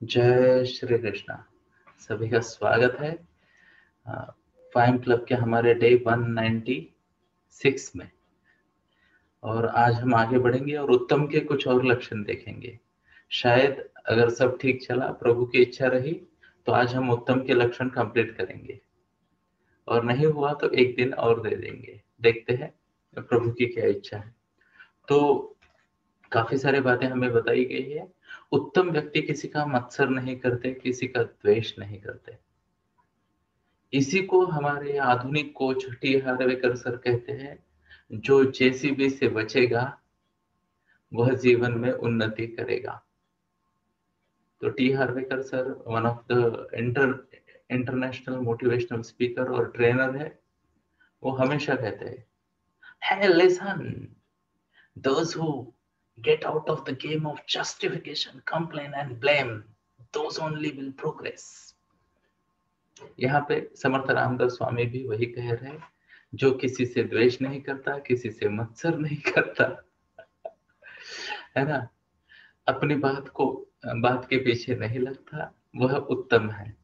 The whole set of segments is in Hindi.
जय श्री कृष्णा। सभी का स्वागत है फाइम क्लब के हमारे डे 196 में। और आज हम आगे बढ़ेंगे और उत्तम के कुछ और लक्षण देखेंगे। शायद अगर सब ठीक चला, प्रभु की इच्छा रही, तो आज हम उत्तम के लक्षण कंप्लीट करेंगे, और नहीं हुआ तो एक दिन और दे देंगे। देखते हैं प्रभु की क्या इच्छा है। तो काफी सारी बातें हमें बताई गई है। उत्तम व्यक्ति किसी का मत्सर नहीं करते, किसी का द्वेष नहीं करते। इसी को हमारे आधुनिक कोच टी हार्वेकर सर कहते हैं, जो जेसीबी से बचेगा वह जीवन में उन्नति करेगा। तो T Harvekar sir one of the international motivational speaker और ट्रेनर है। वो हमेशा कहते हैं, hey listen, those who get out of the game of justification, complain and blame, those only will progress. यहाँ पे समर्थ रामदास स्वामी भी वही कह रहे हैं, जो किसी से द्वेष नहीं करता, किसी से मत्सर नहीं करता, है ना, अपनी बात के पीछे नहीं लगता, वह उत्तम है।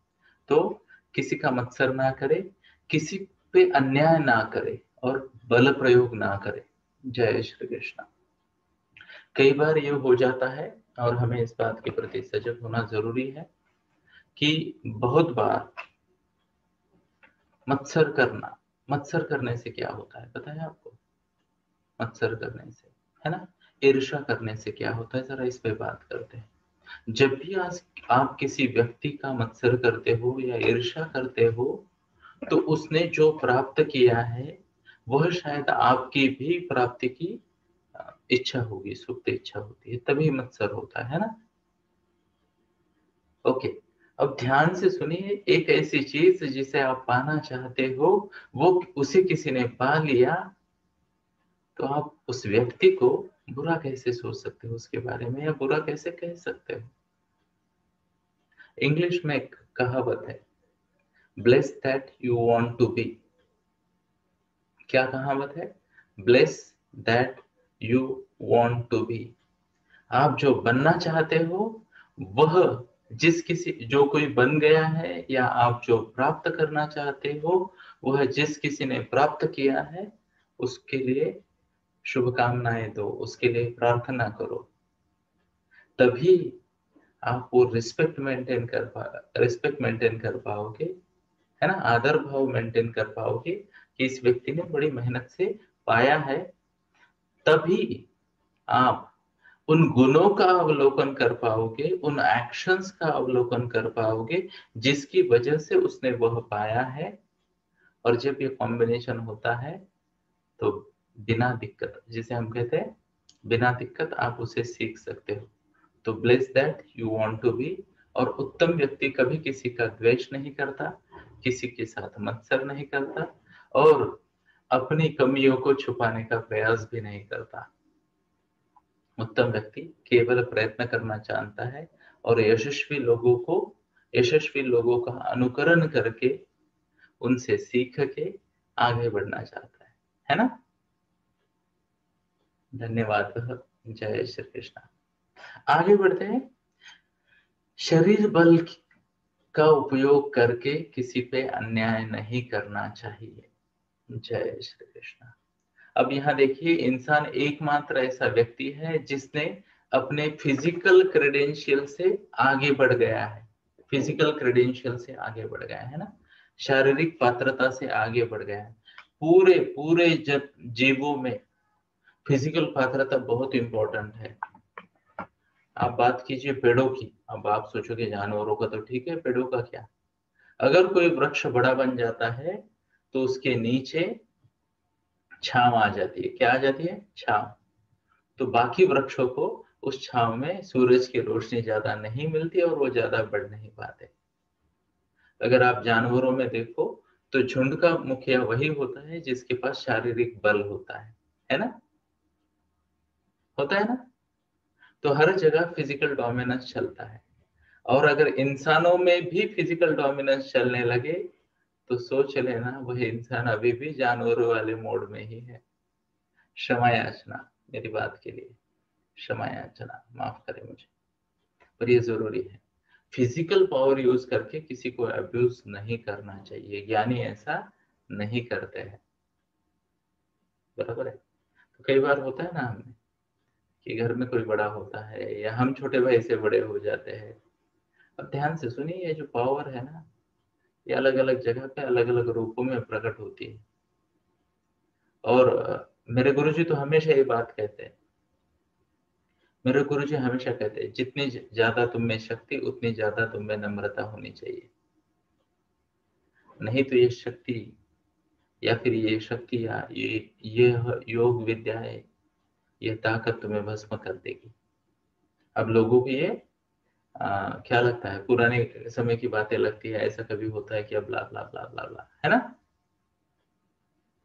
तो किसी का मत्सर ना करे, किसी पे अन्याय ना करे और बल प्रयोग ना करे। जय श्री कृष्ण। कई बार ये हो जाता है और हमें इस बात के प्रति सजग होना जरूरी है कि बहुत बार मत्सर करने से क्या होता है पता है आपको? मत्सर करने से, है ना, ईर्ष्या करने से क्या होता है, जरा इस पे बात करते हैं। जब भी आप किसी व्यक्ति का मत्सर करते हो या ईर्ष्या करते हो, तो उसने जो प्राप्त किया है वह शायद आपकी भी प्राप्ति की इच्छा होगी, सुप्त इच्छा होती है, तभी मत्सर होता है ना। ओके, अब ध्यान से सुनिए। एक ऐसी चीज जिसे आप पाना चाहते हो, वो उसे किसी ने पा लिया, तो आप उस व्यक्ति को बुरा कैसे सोच सकते हो उसके बारे में, या बुरा कैसे कह सकते हो? इंग्लिश में एक कहावत है, bless that you want to be. क्या कहावत है? Bless that you want to be. आप जो बनना चाहते हो, वह जो कोई बन गया है, या आप जो प्राप्त करना चाहते हो, वह जिस किसी ने प्राप्त किया है, उसके लिए शुभकामनाएं दो, उसके लिए प्रार्थना करो। तभी आप वो रिस्पेक्ट मेंटेन कर पाओगे, है ना, आदर भाव मेंटेन कर पाओगे कि इस व्यक्ति ने बड़ी मेहनत से पाया है। तभी आप उन गुणों का अवलोकन कर पाओगे, उन एक्शंस का अवलोकन कर पाओगे जिसकी वजह से उसने वह पाया है। और जब ये कॉम्बिनेशन होता है, तो बिना दिक्कत, जिसे हम कहते हैं बिना दिक्कत, आप उसे सीख सकते हो। तो bless that you want to be. और उत्तम व्यक्ति कभी किसी का द्वेष नहीं करता, किसी के साथ मत्सर नहीं करता, और अपनी कमियों को छुपाने का प्रयास भी नहीं करता। उत्तम व्यक्ति केवल प्रयत्न करना जानता है और यशस्वी लोगों का अनुकरण करके, उनसे सीख के आगे बढ़ना चाहता है ना। धन्यवाद। जय श्री कृष्ण। आगे बढ़ते हैं। शरीर बल का उपयोग करके किसी पे अन्याय नहीं करना चाहिए। जय श्री कृष्ण। अब यहाँ देखिए, इंसान एकमात्र ऐसा व्यक्ति है जिसने अपने फिजिकल क्रेडेंशियल से आगे बढ़ गया है। फिजिकल क्रेडेंशियल से आगे बढ़ गया है ना, शारीरिक पात्रता से आगे बढ़ गया है। पूरे पूरे जीवों में फिजिकल पात्रता बहुत इंपॉर्टेंट है। आप बात कीजिए पेड़ों की, अब आप सोचोगे जानवरों का तो ठीक है, पेड़ों का क्या? अगर कोई वृक्ष बड़ा बन जाता है, तो उसके नीचे छांव आ जाती है। क्या आ जाती है? छांव। तो बाकी वृक्षों को उस छांव में सूरज की रोशनी ज्यादा नहीं मिलती और वो ज्यादा बढ़ नहीं पाते। अगर आप जानवरों में देखो, तो झुंड का मुखिया वही होता है जिसके पास शारीरिक बल होता है ना, होता है ना। तो हर जगह फिजिकल डोमिनेंस चलता है। और अगर इंसानों में भी फिजिकल डोमिनेंस चलने लगे, तो सोच लेना वह इंसान अभी भी जानवरों वाले मोड में ही है। क्षमा याचना मेरी बात के लिए, क्षमा याचना, माफ करें मुझे, पर ये जरूरी है। फिजिकल पावर यूज करके किसी को अब्यूज नहीं करना चाहिए। ज्ञानी ऐसा नहीं करते हैं, बराबर है। तो कई बार होता है ना हमें कि घर में कोई बड़ा होता है या हम छोटे भाई से बड़े हो जाते हैं। अब ध्यान से सुनिए, ये जो पावर है ना, ये अलग अलग जगह पे अलग अलग रूपों में प्रकट होती है। और मेरे गुरुजी तो हमेशा ये बात कहते हैं, मेरे गुरुजी हमेशा कहते हैं, जितनी ज्यादा तुम में शक्ति उतनी ज्यादा तुम में नम्रता होनी चाहिए। नहीं तो ये शक्ति या फिर ये शक्ति या ये योग विद्या है, ये ताकत तुम्हें भस्म कर देगी। अब लोगों को ये क्या लगता है, पुराने समय की बातें लगती है, ऐसा कभी होता है कि अब ब्ला ब्ला ब्ला ब्ला ब्ला, है ना।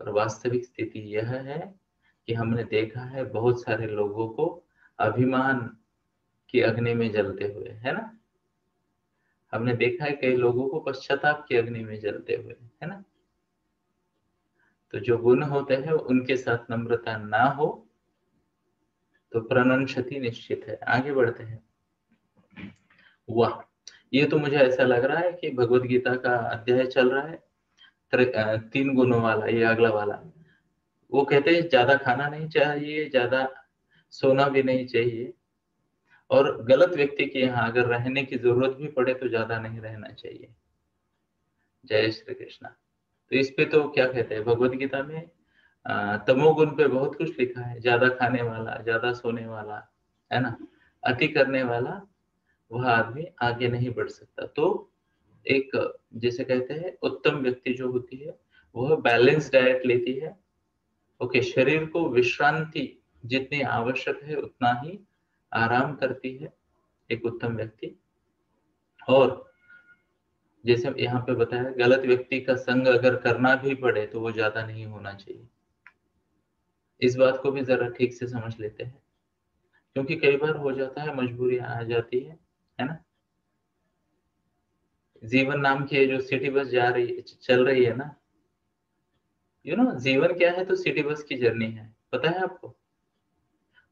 पर वास्तविक स्थिति यह है कि हमने देखा है बहुत सारे लोगों को अभिमान की अग्नि में जलते हुए, है ना। हमने देखा है कई लोगों को पश्चाताप की अग्नि में जलते हुए, है ना। तो जो गुण होते हैं उनके साथ नम्रता ना हो तो प्रणन निश्चित है। आगे बढ़ते हैं। वाह, ये तो मुझे ऐसा लग रहा है कि भगवत गीता का अध्याय चल रहा है, 3 गुणों वाला, ये अगला वाला। वो कहते हैं ज्यादा खाना नहीं चाहिए, ज्यादा सोना भी नहीं चाहिए, और गलत व्यक्ति के यहाँ अगर रहने की जरूरत भी पड़े तो ज्यादा नहीं रहना चाहिए। जय श्री कृष्णा। तो इस पे तो क्या कहते हैं भगवत गीता में, तमोगुण पे बहुत कुछ लिखा है, ज्यादा खाने वाला, ज्यादा सोने वाला, है ना, अति करने वाला, वह आदमी आगे नहीं बढ़ सकता। तो एक, जैसे कहते हैं, उत्तम व्यक्ति जो होती है वह बैलेंस डाइट लेती है। ओके, शरीर को विश्रांति जितनी आवश्यक है उतना ही आराम करती है एक उत्तम व्यक्ति। और जैसे यहाँ पे बताया, गलत व्यक्ति का संग अगर करना भी पड़े तो वो ज्यादा नहीं होना चाहिए। इस बात को भी जरा ठीक से समझ लेते हैं, क्योंकि कई बार हो जाता है, मजबूरियां आ जाती है ना। जीवन नाम की जो सिटी बस जा रही चल रही है ना, जीवन क्या है, तो सिटी बस की जर्नी है, पता है आपको।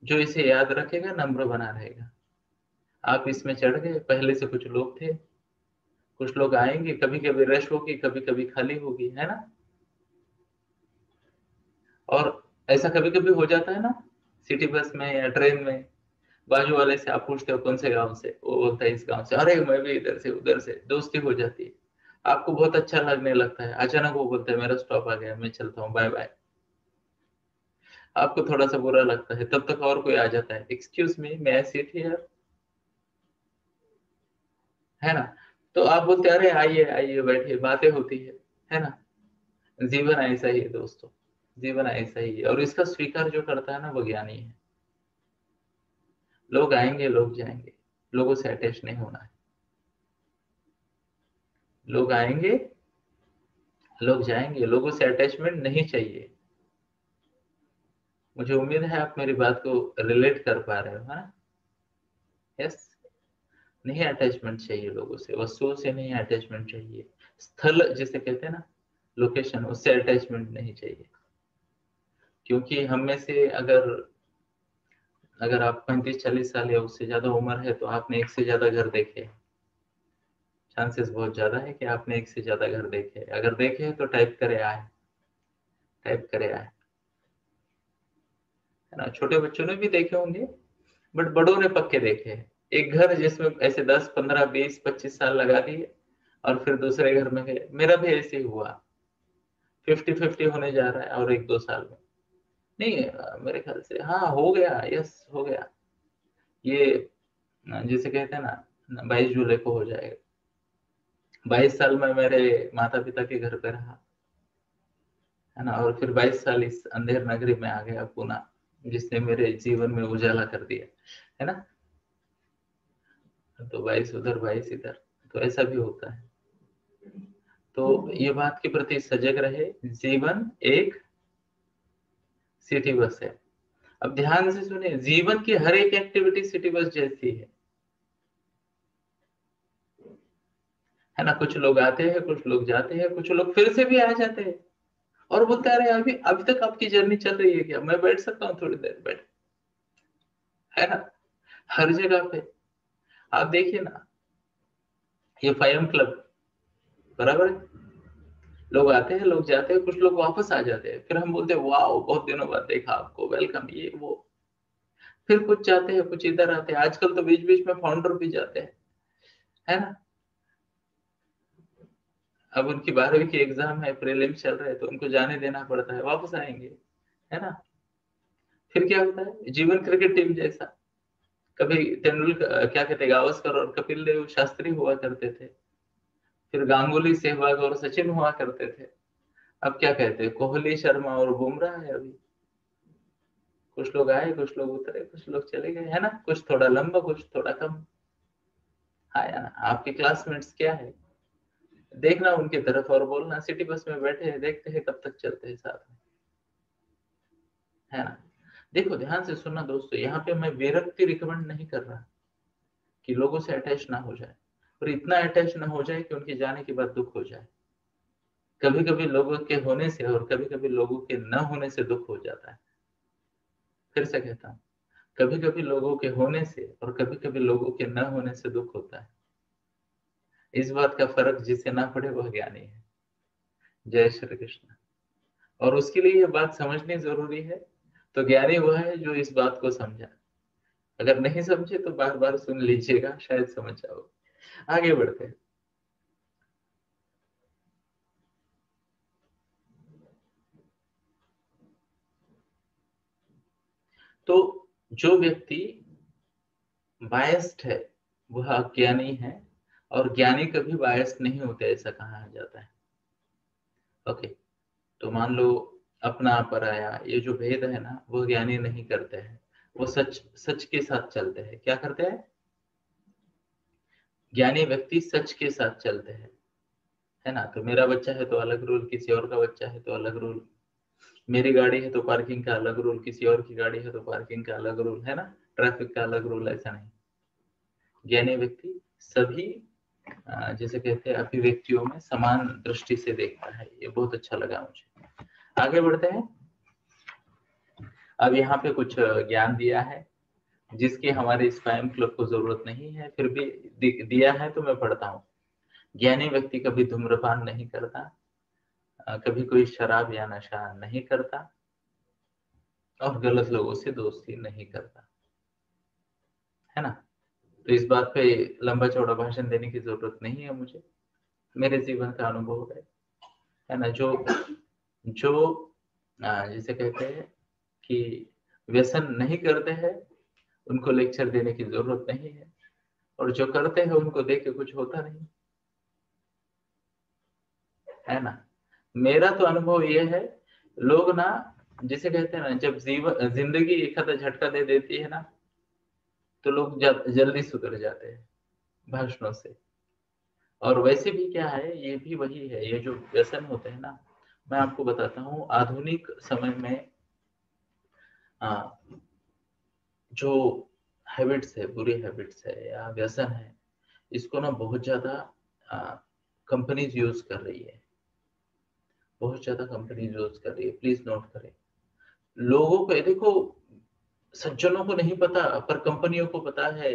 जो इसे याद रखेगा नम्र बना रहेगा। आप इसमें चढ़ गए, पहले से कुछ लोग थे, कुछ लोग आएंगे, कभी कभी रश होगी, कभी कभी खाली होगी, है ना। और ऐसा कभी कभी हो जाता है ना, सिटी बस में या ट्रेन में, बाजू वाले से आप पूछते हो कौन से गांव से, वो बोलता है इस गांव से, अरे मैं भी इधर से, उधर से, दोस्ती हो जाती है। आपको बहुत अच्छा लगने लगता है, अचानक वो बोलता है मेरा स्टॉप आ गया, मैं चलता हूँ, बाय बाय। आपको थोड़ा सा बुरा लगता है, तब तक और कोई आ जाता है, एक्सक्यूज मी, मैं आई सीट हियर, है ना। तो आप बोलते हैं अरे आइए आइए बैठिए, बातें होती है ना। जीवन ऐसा ही है दोस्तों, जीवन ऐसा ही है, और इसका स्वीकार जो करता है ना वो ज्ञानी है। लोग आएंगे, लोग जाएंगे, लोगों से अटैच नहीं होना है। लोग आएंगे, लोग जाएंगे, लोगों से अटैचमेंट नहीं चाहिए। मुझे उम्मीद है आप मेरी बात को रिलेट कर पा रहे हो, है ना। यस, नहीं अटैचमेंट चाहिए लोगों से, वस्तुओं से नहीं अटैचमेंट चाहिए, स्थल जिसे कहते हैं ना, लोकेशन, उससे अटैचमेंट नहीं चाहिए। क्योंकि हम में से अगर अगर आप 35-40 साल या उससे ज्यादा उम्र है तो आपने एक से ज्यादा घर देखे, चांसेस बहुत ज्यादा है कि आपने एक से ज्यादा घर देखे। अगर देखे तो टाइप करे आए, टाइप करे आए, है ना। छोटे बच्चों ने भी देखे होंगे, बट बड़ों ने पक्के देखे हैं। एक घर जिसमें ऐसे 10, 15, 20, 25 साल लगा दिए और फिर दूसरे घर में गए। मेरा भी ऐसे ही हुआ, 50-50 होने जा रहा है और 1-2 साल में। नहीं, मेरे ख्याल से हाँ हो गया, यस हो गया। ये जिसे कहते हैं ना, 22 जुलाई को हो जाएगा। 22 साल में मेरे माता पिता के घर पे रहा, है ना। और फिर 22 साल इस अंधेर नगरी में आ गया पुणे, जिसने मेरे जीवन में उजाला कर दिया, है ना। तो 22 उधर, 22 इधर, तो ऐसा भी होता है। तो ये बात के प्रति सजग रहे, जीवन एक सिटी बस है। अब ध्यान से सुनिए, जीवन की हर एक एक्टिविटी सिटी बस जैसी है ना। कुछ लोग आते हैं, कुछ लोग जाते हैं, कुछ लोग फिर से भी आ जाते हैं और बोलते हैं अरे अभी अभी तक आपकी जर्नी चल रही है क्या, मैं बैठ सकता हूँ थोड़ी देर, बैठ, है ना। हर जगह पे आप देखिए ना, ये 5M क्लब बराबर है। लोग आते हैं, लोग जाते हैं, कुछ लोग वापस आ जाते हैं, फिर हम बोलते हैं वाह बहुत दिनों बाद देखा आपको, वेलकम, ये वो। फिर कुछ जाते हैं, कुछ इधर आते हैं, आजकल तो बीच बीच में फाउंडर भी जाते हैं, है ना। अब उनकी 12वीं की एग्जाम है, प्रीलिम चल रहे हैं, तो उनको जाने देना पड़ता है, वापस आएंगे, है ना। फिर क्या होता है, जीवन क्रिकेट टीम जैसा। कभी तेंदुलकर, क्या कहते हैं, गावस्कर और कपिल देव शास्त्री हुआ करते थे, फिर गांगुली, सहवाग और सचिन हुआ करते थे। अब क्या कहते हैं, कोहली, शर्मा और बुमराह है अभी। कुछ लोग आए, कुछ लोग उतरे, कुछ लोग चले गए, है ना, कुछ थोड़ा लंबा, कुछ थोड़ा कम। हाँ या ना, आपके क्लासमेट्स क्या है, देखना उनकी तरफ और बोलना सिटी बस में बैठे हैं, देखते हैं कब तक चलते हैं साथ में, है ना। देखो ध्यान से सुनना दोस्तों, यहाँ पे मैं विरक्ति रिकमेंड नहीं कर रहा कि लोगों से अटैच ना हो जाए, और इतना अटैच ना हो जाए कि उनके जाने के बाद दुख हो जाए। कभी कभी लोगों के होने से और कभी कभी लोगों के न होने से दुख हो जाता है। फिर से कहता हूँ, कभी कभी लोगों के होने से और कभी कभी लोगों के न होने से दुख होता है। इस बात का फर्क जिसे ना पड़े वह ज्ञानी है। जय श्री कृष्ण। और उसके लिए यह बात समझनी जरूरी है। तो ज्ञानी वह है जो इस बात को समझा। अगर नहीं समझे तो बार बार सुन लीजिएगा, शायद समझ जाओ। आगे बढ़ते हैं। तो जो व्यक्ति बायस्ड है वह अज्ञानी है, और ज्ञानी कभी बायस्ड नहीं होते, ऐसा कहा जाता है। ओके, तो मान लो अपना पराया, ये जो भेद है ना, वो ज्ञानी नहीं करते हैं। वो सच सच के साथ चलते हैं। क्या करते हैं, ज्ञानी व्यक्ति सच के साथ चलते हैं, है ना। तो मेरा बच्चा है तो अलग रूल, किसी और का बच्चा है तो अलग रूल, मेरी गाड़ी है तो पार्किंग का अलग रूल, किसी और की गाड़ी है तो पार्किंग का अलग रूल, है ना। ट्रैफिक का अलग रूल, ऐसा नहीं। ज्ञानी व्यक्ति सभी जैसे कहते हैं अभिव्यक्तियों में समान दृष्टि से देखता है। ये बहुत अच्छा लगा मुझे। आगे बढ़ते हैं। अब यहाँ पे कुछ ज्ञान दिया है जिसकी हमारे स्पैम क्लब को जरूरत नहीं है, फिर भी दिया है तो मैं पढ़ता हूँ। ज्ञानी व्यक्ति कभी धूम्रपान नहीं करता, कभी कोई शराब या नशा नहीं करता, और गलत लोगों से दोस्ती नहीं करता, है ना। तो इस बात पे लंबा चौड़ा भाषण देने की जरूरत नहीं है मुझे, मेरे जीवन का अनुभव है ना। जो जो जिसे कहते हैं कि व्यसन नहीं करते हैं, उनको लेक्चर देने की जरूरत नहीं है, और जो करते हैं उनको देख के कुछ होता नहीं, है ना। मेरा तो अनुभव ये है, लोग ना, जिसे कहते हैं ना, जब जीवन जिंदगी एक आधा झटका दे देती है ना, तो लोग जल्दी सुधर जाते हैं भाषणों से। और वैसे भी क्या है, ये भी वही है, ये जो व्यसन होते हैं ना, मैं आपको बताता हूँ आधुनिक समय में आ, जो हैबिट्स है, बुरी हैबिट्स है या व्यसन है, इसको ना बहुत ज्यादा कंपनीज यूज कर रही है, बहुत ज्यादा कंपनीज यूज कर रही है। प्लीज नोट करें। लोगों को ये देखो, सज्जनों को नहीं पता पर कंपनियों को पता है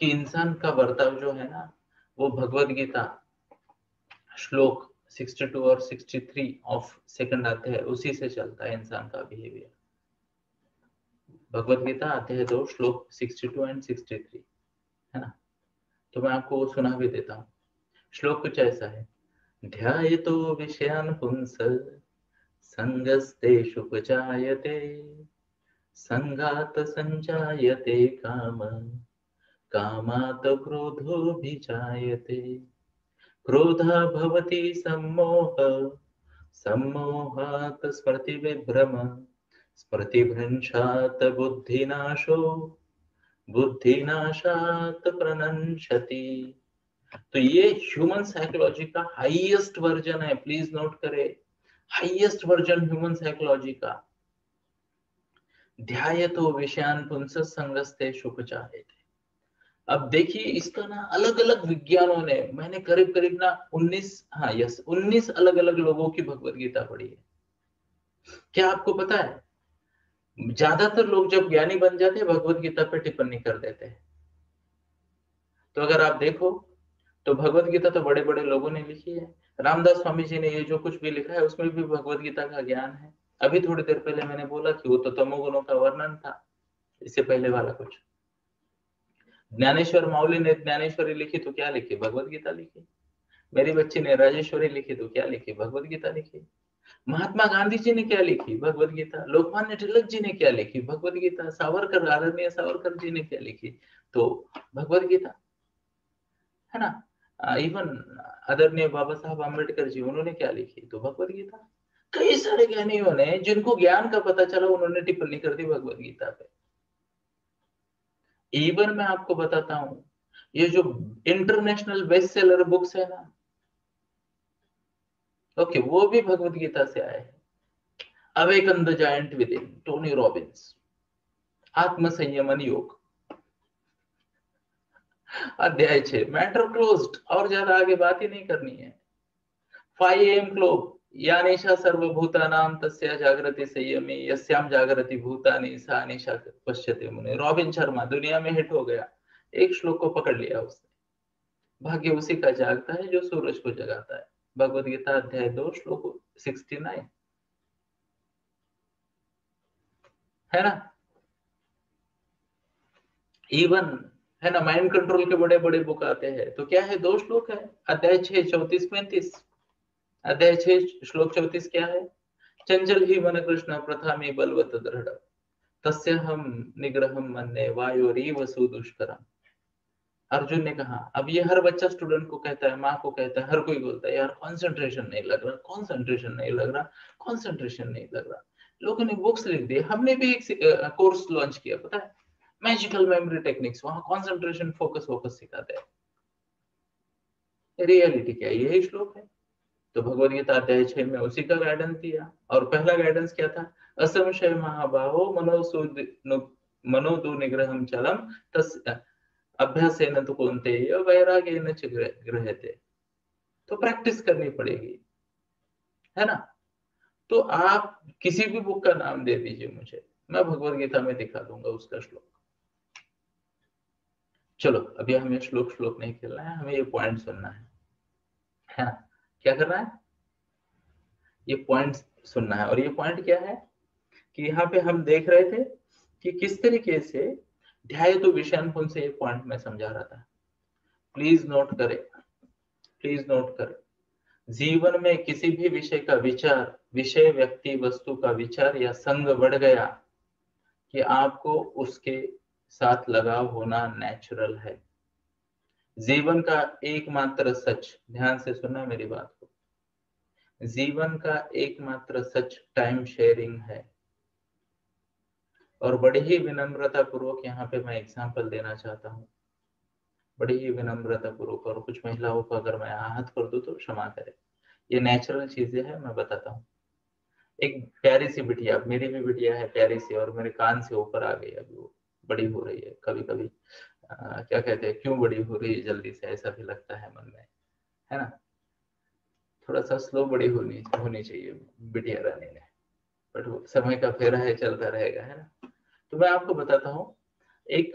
कि इंसान का बर्ताव जो है ना, वो भगवत गीता श्लोक 62 और 63 ऑफ सेकंड आते हैं, उसी से चलता है इंसान का बिहेवियर। भगवत गीता आते हैं 2 श्लोक 62 एंड 63, है ना। तो मैं आपको वो सुना भी देता हूँ। श्लोक कुछ ऐसा है, ध्यायतो विषयान् पुंस संगस्तेषुपजायते संगात संजायते काम कामात् क्रोधोऽभिजायते क्रोधः भवति सम्मोह सम्मोहात् स्मृतिविभ्रम स्मृतिभ्रंशात् बुद्धिनाशो बुद्धिनाशात् प्रणश्यति। तो ये ह्यूमन साइकोलॉजी का हाईएस्ट वर्जन है, प्लीज नोट करें। हाईएस्ट वर्जन ह्यूमन साइकोलॉजी का। ध्यायतो विषयान् पुंस संगस्ते शुपचायते। अब देखिए इसका ना अलग अलग विज्ञानों ने, मैंने करीब करीब ना 19, हाँ यस 19 अलग अलग लोगों की भगवत गीता पढ़ी है। क्या आपको पता है, ज्यादातर लोग जब ज्ञानी बन जाते हैं भगवत गीता पे टिप्पणी कर देते हैं। तो अगर आप देखो तो भगवत गीता तो बड़े बड़े लोगों ने लिखी है। रामदास स्वामी जी ने ये जो कुछ भी लिखा है उसमें भी भगवत गीता का ज्ञान है। अभी थोड़ी देर पहले मैंने बोला कि वो तो तमोगुणों का वर्णन था, इससे पहले वाला कुछ। ज्ञानेश्वर माउली ने ज्ञानेश्वरी लिखी तो क्या लिखी? भगवत गीता लिखी। मेरी बच्ची ने राजेश्वरी लिखी तो क्या लिखी? भगवत गीता लिखी। महात्मा गांधी जी ने क्या लिखी? भगवत गीता। लोकमान्य तिलक जी ने क्या लिखी? भगवत गीता। सावरकर, आदरणीय सावरकर जी ने क्या लिखी? तो भगवत गीता, है ना। इवन आदरणीय बाबा साहब आम्बेडकर जी, उन्होंने क्या लिखी? तो भगवत गीता। कई सारे ज्ञानियों ने, जिनको ज्ञान का पता चला, उन्होंने टिप्पणी कर दी भगवत गीता पे। इवन मैं आपको बताता हूं, ये जो इंटरनेशनल बेस्ट सेलर बुक्स है ना, ओके, वो भी भगवत गीता से आए हैं। Awaken the giant with in, Tony Robbins. आत्म संयमन योग, अध्याय 6, मैटर क्लोज्ड, और ज्यादा आगे बात ही नहीं करनी है। 5 AM क्लब, या निशा सर्वभूतानां तस्या जागृति संयमी यस्याम जागृति भूतानि सा निशा पश्यते मुने। रॉबिन शर्मा दुनिया में हिट हो गया, एक श्लोक को पकड़ लिया उसने। भाग्य उसी का जागता है जो सूरज को जगाता है। भगवत गीता अध्याय 2 श्लोक 69, है ना। इवन, है ना, माइंड कंट्रोल के बड़े बड़े बुक आते हैं तो क्या है? 2 श्लोक है। अध्याय 6 34-35। अध्याय 6 श्लोक 34 क्या है? चंचल ही मन कृष्ण प्रथा में बलवत दृढ़ तस्य हम निग्रहम मन्ये वायोरीव सुदुष्करम। अर्जुन ने कहा, अब ये हर बच्चा स्टूडेंट को कहता है, माँ को कहता है, हर कोई बोलता है, यार कंसंट्रेशन नहीं लग रहा, कंसंट्रेशन नहीं लग रहा, कंसंट्रेशन नहीं लग रहा। लोगों ने बुक्स लिख दी। हमने भी एक कोर्स लॉन्च किया, पता है, मैजिकल मेमोरी टेक्निक्स। वहां कंसंट्रेशन, फोकस फोकस सिखाते हैं। रियलिटी क्या है? यही श्लोक है। तो भगवद गीता अध्याय 6 में उसी का गाइडेंस दिया। और पहला गाइडेंस क्या था? असंशय महाबाहो मनोदु निग्रहम चलम तस् अभ्यासेन तो कौन्तेय वैराग्येन च गृह्यते। तो प्रैक्टिस करनी पड़ेगी, है ना। तो आप किसी भी बुक का नाम दे दीजिए मुझे, मैं भगवद गीता में दिखा दूंगा उसका श्लोक। चलो, अभी हमें श्लोक श्लोक नहीं खेलना है, हमें ये पॉइंट सुनना है ना। क्या करना है? ये पॉइंट सुनना है। और ये पॉइंट क्या है कि यहाँ पे हम देख रहे थे कि किस तरीके से ध्याय तो विषयानुपन से ये पॉइंट मैं समझा रहा था। प्लीज नोट करें, प्लीज नोट करें। जीवन में किसी भी विषय का विचार, विषय व्यक्ति वस्तु का विचार या संग बढ़ गया कि आपको उसके साथ लगाव होना नेचुरल है। जीवन का एकमात्र सच, ध्यान से सुनना मेरी बात को, जीवन का एकमात्र सच टाइम शेयरिंग है। और बड़ी ही विनम्रता पूर्वक यहाँ पे मैं एग्जांपल देना चाहता हूँ, बड़ी ही विनम्रता पूर्वक। और कुछ महिलाओं को अगर मैं आहत कर दूं तो क्षमा करें, ये नेचुरल चीजें हैं, मैं बताता हूँ। एक प्यारी सी बिटिया, मेरी भी बिटिया है प्यारी सी, और मेरे कान से ऊपर आ गई, अभी वो बड़ी हो रही है। कभी कभी क्या कहते हैं, क्यों बड़ी हो रही है जल्दी से, ऐसा भी लगता है मन में, है ना। थोड़ा सा स्लो बड़ी होनी होनी चाहिए बिटिया रानी ने, बट वो समय का फेरा है, चलता रहेगा, है ना। तो मैं आपको बताता हूँ, एक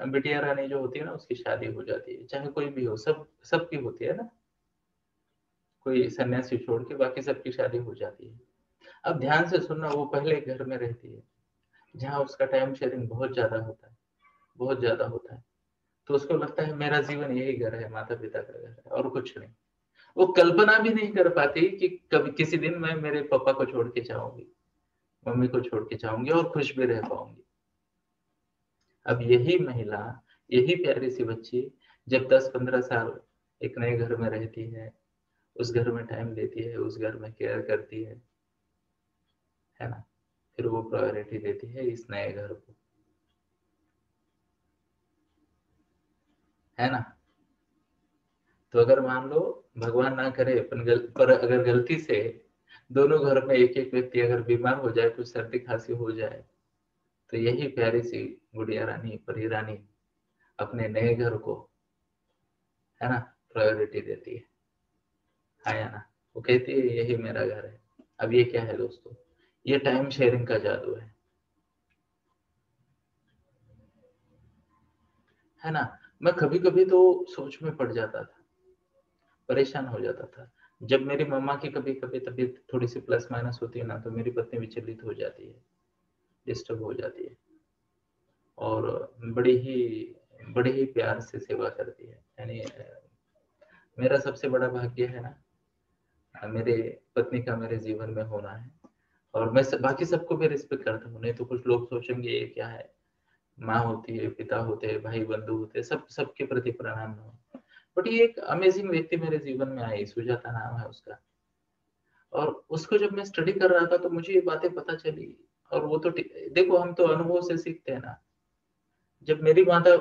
बिटिया रानी जो होती है ना, उसकी शादी हो जाती है, चाहे कोई भी हो, सबकी होती है ना। कोई सन्यासी छोड़ के बाकी सबकी शादी हो जाती है। अब ध्यान से सुनना, वो पहले घर में रहती है जहाँ उसका टाइम शेयरिंग बहुत ज्यादा होता है, बहुत ज्यादा होता है। तो उसको लगता है मेरा जीवन यही घर है, माता पिता का घर है, और कुछ नहीं। वो कल्पना भी नहीं कर पाती कि कभी किसी दिन मैं मेरे पापा को छोड़ के जाऊंगी, मम्मी को छोड़ के जाऊंगी, और खुश भी रह पाऊंगी। अब यही महिला, यही प्यारी सी बच्ची जब 10-15 साल एक नए घर में रहती है, उस घर में टाइम देती है, उस घर में केयर करती है ना, फिर वो प्रायोरिटी देती है इस नए घर को, है ना। तो अगर मान लो, भगवान ना करे, पर अगर गलती से दोनों घर में एक एक व्यक्ति अगर बीमार हो जाए, कुछ सर्दी खांसी हो जाए, तो यही प्यारी सी गुड़िया रानी, परी रानी अपने नए घर को, है ना, प्रायोरिटी देती है ना। वो कहती है यही मेरा घर है। अब ये क्या है दोस्तों? ये टाइम शेयरिंग का जादू है ना। मैं कभी कभी तो सोच में पड़ जाता था परेशान हो जाता था। जब मेरी मम्मा की कभी कभी तबीयत थोड़ी सी प्लस माइनस होती है ना, तो मेरी पत्नी विचलित हो जाती है, डिस्टर्ब हो जाती है, और बड़े ही प्यार से सेवा करती है। यानी मेरा सबसे बड़ा भाग्य है ना, मेरे पत्नी का मेरे जीवन में होना है। और मैं बाकी सबको भी रिस्पेक्ट करता हूँ। नहीं तो कुछ लोग सोचेंगे ये क्या है, माँ होती है, पिता होते हैं, भाई बंधु होते हैं, सबके प्रति प्रणाम हो। बट ये एक अमेजिंग व्यक्ति मेरे जीवन में आई, सुजाता नाम है उसका। और उसको जब मैं स्टडी कर रहा था तो मुझे ये बातें पता चली। और वो तो देखो, हम तो अनुभव से सीखते हैं ना। जब मेरी माता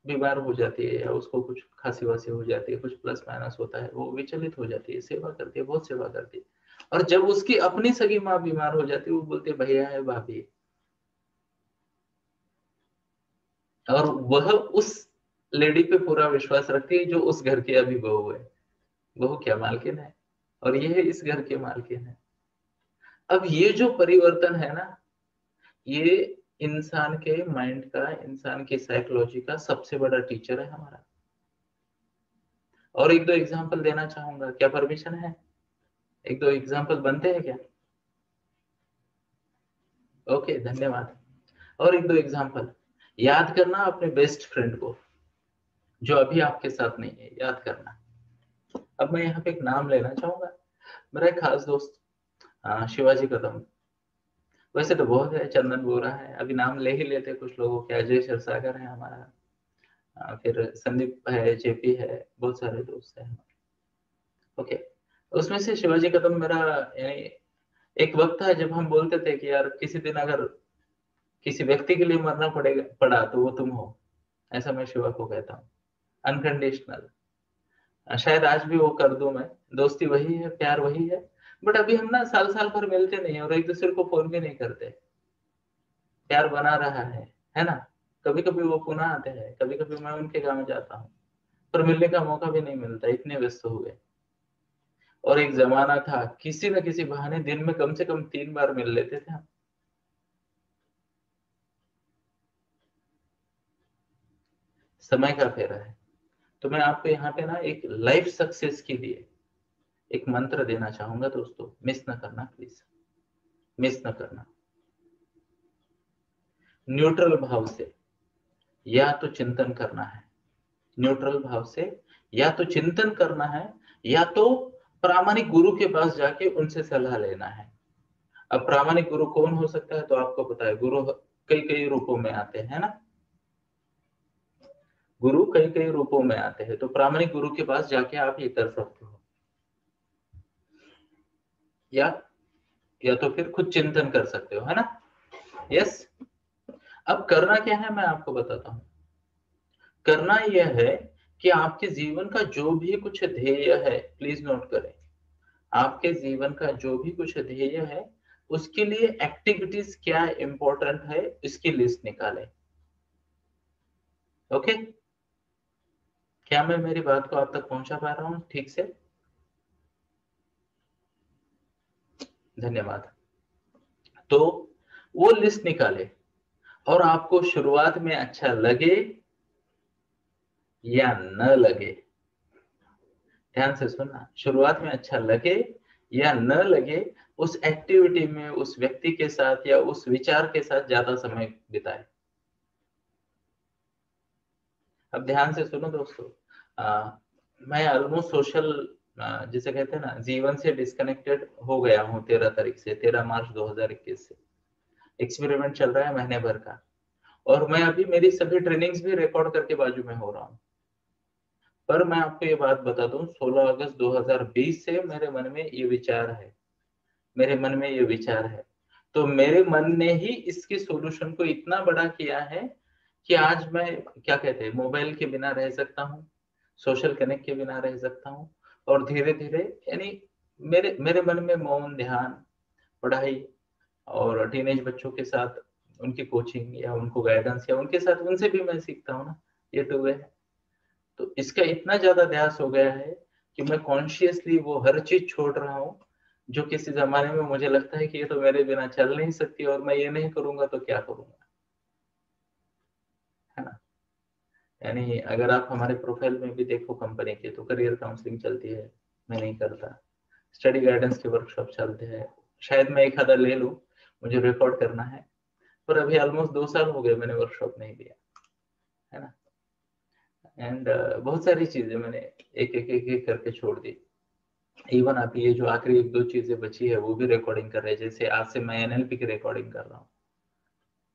बीमार हो जाती है या उसको कुछ खांसी वासी हो जाती है, कुछ प्लस माइनस होता है, वो विचलित हो जाती है, सेवा करती है, बहुत सेवा करती है। और जब उसकी अपनी सगी माँ बीमार हो जाती है, वो बोलती है भैया है, भाभी है। और वह उस लेडी पे पूरा विश्वास रखती है जो उस घर की अभी बहू है। बहू क्या मालकिन है, और ये इस घर की मालकिन है। अब ये जो परिवर्तन है ना, ये इंसान के माइंड का, इंसान की साइकोलॉजी का सबसे बड़ा टीचर है हमारा। और एक दो एग्जांपल देना चाहूंगा, क्या परमिशन है? एक दो एग्जांपल बनते हैं क्या? ओके, धन्यवाद। और एक दो एग्जांपल याद करना अपने बेस्ट फ्रेंड को, जो अभी आपके साथ नहीं है, याद करना। अब मैं यहाँ पे एक नाम लेना चाहूंगा, मेरा एक खास दोस्त शिवाजी कदम। वैसे तो बहुत है, चंदन बोरा है, अभी नाम ले ही लेते कुछ लोगों के, अजय क्षीरसागर है हमारा, फिर संदीप है, जेपी है, बहुत सारे दोस्त हैं। ओके, उसमें से शिवाजी कदम मेरा, यानी एक वक्त था जब हम बोलते थे कि यार किसी दिन अगर किसी व्यक्ति के लिए मरना पड़ा तो वो तुम हो। ऐसा मैं शिवा को कहता हूँ, अनकंडीशनल। शायद आज भी वो कर दूं मैं, दोस्ती वही है, प्यार वही है। बट अभी हम ना साल साल भर मिलते नहीं है और एक दूसरे को फोन भी नहीं करते। प्यार बना रहा है ना। कभी कभी वो पुणे आते हैं, कभी कभी मैं उनके गांव जाता हूँ, पर मिलने का मौका भी नहीं मिलता, इतने व्यस्त हो गए। और एक जमाना था किसी न किसी बहाने दिन में कम से कम 3 बार मिल लेते थे हम। समय का फेरा है। तो मैं आपको यहाँ पे ना एक लाइफ सक्सेस के लिए एक मंत्र देना चाहूंगा दोस्तों, मिस ना करना प्लीज, मिस ना करना। न्यूट्रल भाव से या तो चिंतन करना है, न्यूट्रल भाव से या तो चिंतन करना है, या तो प्रामाणिक गुरु के पास जाके उनसे सलाह लेना है। अब प्रामाणिक गुरु कौन हो सकता है, तो आपको पता है, गुरु कई कई रूपों में आते हैं ना। गुरु कई कई रूपों में आते हैं, तो प्रामाणिक गुरु के पास जाके आप ये कर सकते हो, या तो फिर खुद चिंतन कर सकते हो, है ना। यस। अब करना क्या है मैं आपको बताता हूं। करना यह है कि आपके जीवन का जो भी कुछ ध्येय है, प्लीज नोट करें, आपके जीवन का जो भी कुछ ध्येय है, उसके लिए एक्टिविटीज क्या इंपॉर्टेंट है, इसकी लिस्ट निकालें। ओके, क्या मैं मेरी बात को आप तक पहुंचा पा रहा हूं ठीक से? धन्यवाद। तो वो लिस्ट निकाले, और आपको शुरुआत में अच्छा लगे या न लगे, ध्यान से सुनना, शुरुआत में अच्छा लगे या न लगे, उस एक्टिविटी में, उस व्यक्ति के साथ या उस विचार के साथ ज्यादा समय बिताए। अब ध्यान से सुनो दोस्तों, मैं ऑलमोस्ट सोशल, जिसे कहते हैं ना, जीवन से डिस्कनेक्टेड हो गया हूँ 13 तारीख से, 13 मार्च 2021 से। एक्सपेरिमेंट चल रहा है महीने भर का, और मैं अभी मेरी सभी ट्रेनिंग्स भी रिकॉर्ड करके बाजू में हो रहा हूँ। पर मैं आपको ये बात बता दूं, 16 अगस्त 2020 से मेरे मन में ये विचार है, मेरे मन में ये विचार है। तो मेरे मन ने ही इसके सॉल्यूशन को इतना बड़ा किया है कि आज मैं, क्या कहते हैं, मोबाइल के बिना रह सकता हूँ, सोशल कनेक्ट के बिना रह सकता हूँ। और धीरे धीरे, यानी मेरे मेरे मन में मौन, ध्यान, पढ़ाई, और टीनेज बच्चों के साथ उनकी कोचिंग या उनको गाइडेंस, या उनके साथ उनसे भी मैं सीखता हूँ ना, ये टू वे है। तो इसका इतना ज्यादा अभ्यास हो गया है कि मैं कॉन्शियसली वो हर चीज छोड़ रहा हूँ, जो किसी जमाने में मुझे लगता है कि ये तो मेरे बिना चल नहीं सकती, और मैं ये नहीं करूंगा तो क्या करूंगा, है ना। यानी अगर आप हमारे प्रोफाइल में भी देखो कंपनी के, तो करियर काउंसलिंग चलती है, मैं नहीं करता। स्टडी गाइडेंस के वर्कशॉप चलते हैं, शायद मैं एक आधा ले लूं, मुझे रिकॉर्ड करना है, पर अभी ऑलमोस्ट 2 साल हो गए मैंने वर्कशॉप नहीं दिया, है ना। एंड बहुत सारी चीजें मैंने एक करके छोड़ दी। इवन आप ये जो आखिरी 1-2 चीजें बची है वो भी रिकॉर्डिंग कर रहे हैं, जैसे आज से मैं एनएलपी की रिकॉर्डिंग कर रहा हूँ,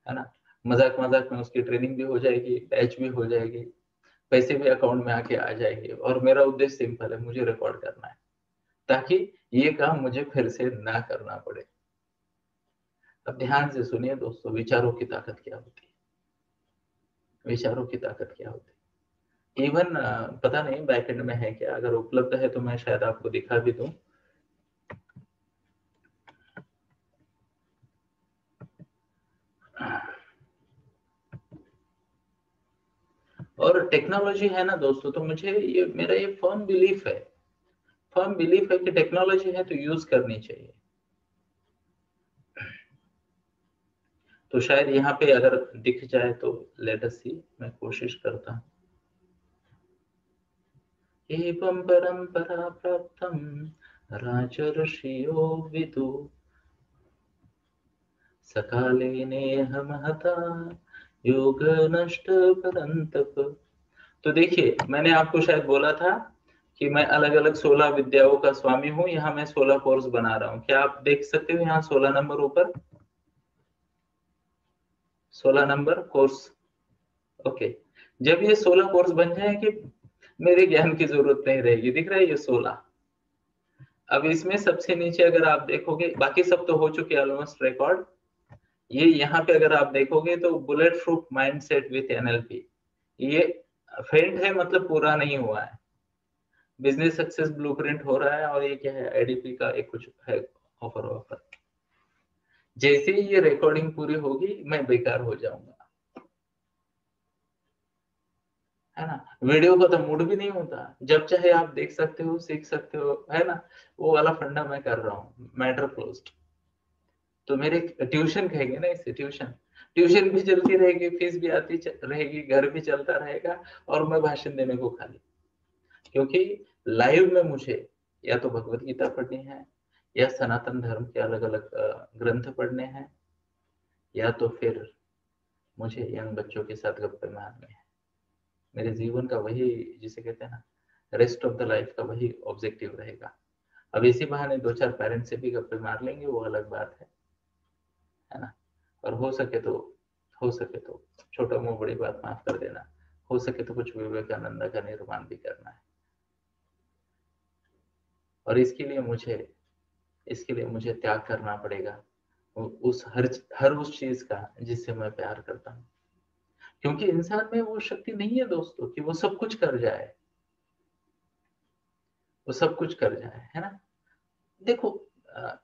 है ना। मजाक मजाक में उसकी ट्रेनिंग भी हो जाएगी, बैच भी हो जाएगी, पैसे भी अकाउंट में आके आ जाएंगे, और मेरा उद्देश्य सिंपल है, मुझे रिकॉर्ड करना है ताकि ये काम मुझे फिर से ना करना पड़े। अब ध्यान से सुनिए दोस्तों, विचारों की ताकत क्या होती है, विचारों की ताकत क्या होती है। इवन पता नहीं बैकएंड में है क्या, अगर उपलब्ध है तो मैं शायद आपको दिखा भी दूं। और टेक्नोलॉजी है ना दोस्तों, तो मुझे ये मेरा ये फर्म बिलीफ है कि टेक्नोलॉजी है तो यूज करनी चाहिए। तो शायद यहाँ पे अगर दिख जाए तो लेट अस सी, मैं कोशिश करता हूँ। एवं परंपरा प्राप्तम राजर्षियो विदु सकाले नेह महता योग नष्ट परंतप। तो देखिए, मैंने आपको शायद बोला था कि मैं अलग अलग 16 विद्याओं का स्वामी हूँ। यहाँ मैं 16 कोर्स बना रहा हूँ, क्या आप देख सकते हो यहाँ 16 नंबर ऊपर, 16 नंबर कोर्स। ओके, जब ये 16 कोर्स बन जाएंगे, मेरे ज्ञान की जरूरत नहीं रहेगी। दिख रहा है ये 16। अब इसमें सबसे नीचे अगर आप देखोगे, बाकी सब तो हो चुके ऑलमोस्ट रिकॉर्ड। ये यहाँ पे अगर आप देखोगे तो bullet proof mindset with NLP, ये फेंट है, मतलब पूरा नहीं हुआ है। बिजनेस सक्सेस ब्लूप्रिंट हो रहा है, और ये क्या है, आईडीपी का एक कुछ है ऑफर। जैसे ही ये रिकॉर्डिंग पूरी होगी मैं बेकार हो जाऊंगा, है ना। वीडियो का तो मूड भी नहीं होता, जब चाहे आप देख सकते हो, सीख सकते हो, है ना। वो वाला फंडा मैं कर रहा हूँ, मैटर क्लोज्ड। तो मेरे ट्यूशन कहेंगे ना इसे, ट्यूशन ट्यूशन भी चलती रहेगी, फीस भी आती रहेगी, घर भी चलता रहेगा, और मैं भाषण देने को खाली। क्योंकि लाइव में मुझे या तो भगवत गीता पढ़नी है, या सनातन धर्म के अलग अलग ग्रंथ पढ़ने हैं, या तो फिर मुझे यंग बच्चों के साथ गप्पे मारने हैं। मेरे जीवन का वही, जिसे कहते हैं ना, रेस्ट ऑफ द लाइफ का वही ऑब्जेक्टिव रहेगा। अब इसी बहाने 2-4 पेरेंट्स से भी गप्पे मार लेंगे, वो अलग बात है ना। और हो सके तो छोटा मुंह बड़ी बात माफ कर देना, हो सके तो कुछ विवेकानंद का निर्माण भी करना है। और इसके लिए मुझे त्याग करना पड़ेगा उस हर उस चीज का जिससे मैं प्यार करता हूँ। क्योंकि इंसान में वो शक्ति नहीं है दोस्तों कि वो सब कुछ कर जाए, वो सब कुछ कर जाए, है ना। देखो, अ,